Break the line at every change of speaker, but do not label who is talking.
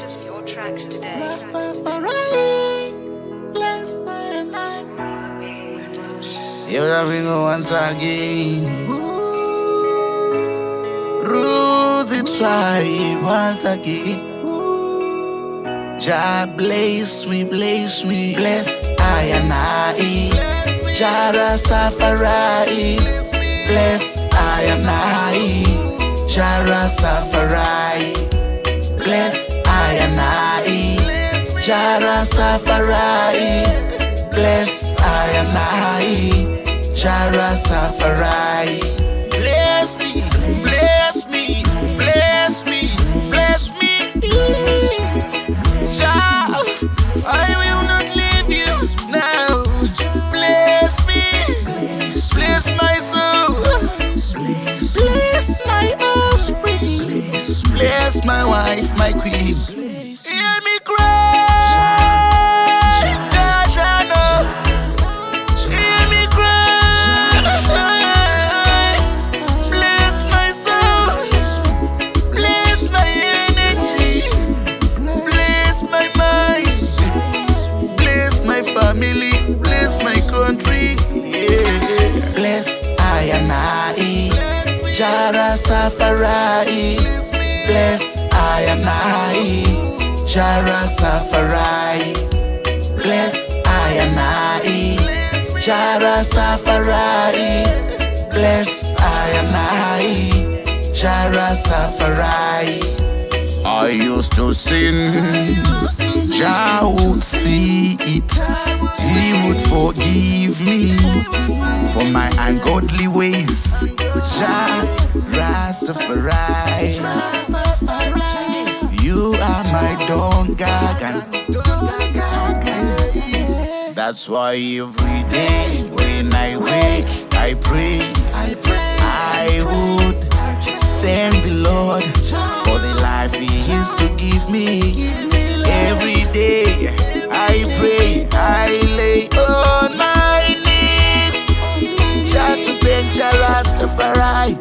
Purchase your tracks today.
Rastafari, bless I and I. Here we go once again. Rootsy tribe once again. Jah bless me, bless I and I. Jah Rastafari, bless I and I. Jah Rastafari, bless I and I. Jah Rastafari, bless I and I. Jah Rastafari, bless me, bless me, bless me, bless me. Jah, I will not leave you now. Bless me, bless my soul, bless my offspring, bless my wife, my queen. Hear me cry, Jah, Jah, no. Hear me cry. Bless my soul, bless my energy, bless my mind, bless my family, bless my country. Yeah. Bless I and I. Jah Rastafari, bless I and I. Jah Rastafari, bless I and I. Jah Rastafari, bless I and I. Jah Rastafari. I used to sin, Jah would see it, He would forgive me for my ungodly ways. Jah Rastafari, you are my Don Gagan. That's why every day when I wake, I pray. I would thank the Lord for the life He is to give me. Every day I pray, I lay on my knees just to thank Jah Rastafari.